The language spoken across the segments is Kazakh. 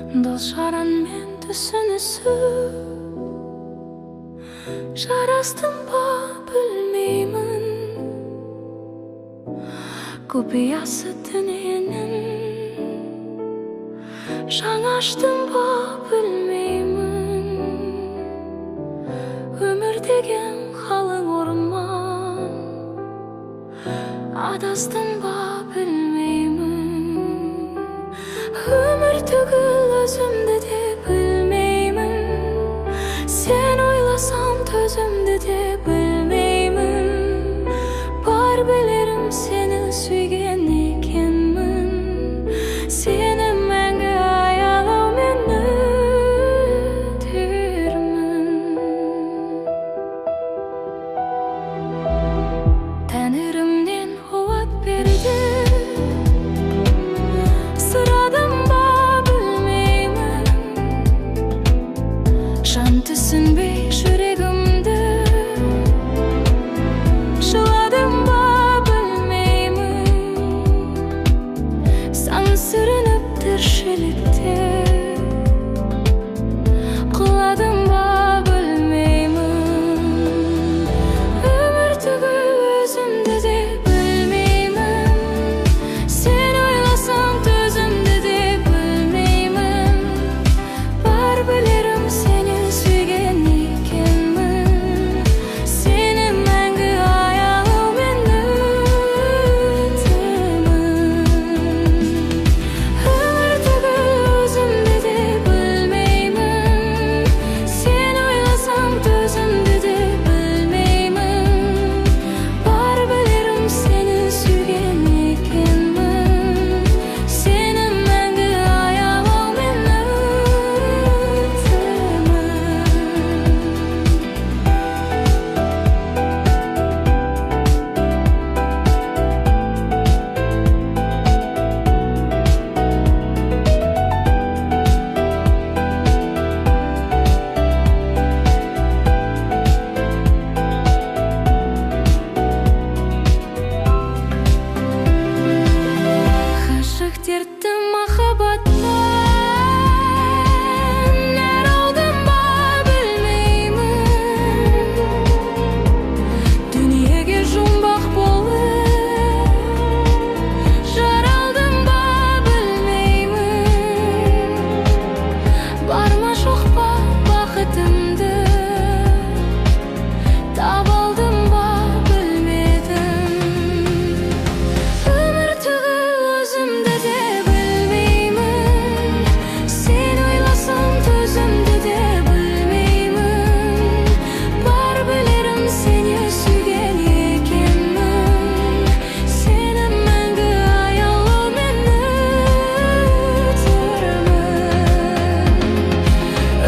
Дос-жаран мен түсінісіп жарастым ба білмеймін. Құпиясы дүниенің жаңаштым ба білмеймін. Өмір деген қалың орман, адастым ба білмеймін. Өмір түгіл өзімді де білмеймін. Сен ойласам төзімді де білмеймін. Бар білерім сені сүйген екенмін. Сені мәңгі аялаумен өтермін. Тәңірімнен қуат берді, сұрадым ба білмеймін. Жан түсінбей жүрегімді жыладым ба білмеймін. Сан сүрініп тіршілікте құладым ба білмеймін. Өмір түгіл өзімді де білмеймін. Сен ойласам төзімді де білмеймін. Бар білерім сені сүйген екенмін. Сені мәңгі аялаумен өтемін. Өмір түгіл өзімді де білмеймін. Сен ойласам төзімді де білмеймін. Бар білерім сені сүйген екенмін. Сені мәңгі аялаумен ғашық дерті махаббаттан нәр алдым ба білмеймін. Дүниеге жұмбақ болып жаралдым ба білмеймін. Бар ма жоқ па бақытымды таба алдым ба білмедім. Өмір түгіл өзімді де білмеймін. Сен ойласам төзімді де білмеймін. Бар білерім сені сүйген екенмін. Сені мәңгі аялаумен өтермін.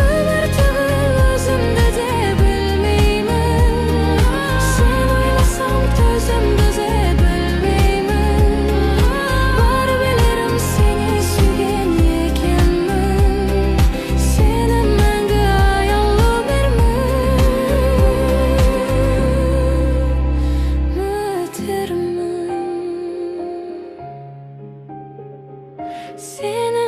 Өмір түгіл өзімді де білмеймін. Сен ойласам төзімді де білмеймін. Бар білерім сені сүйген екенмін. Сені мәңгі аялаумен өтермін. Сені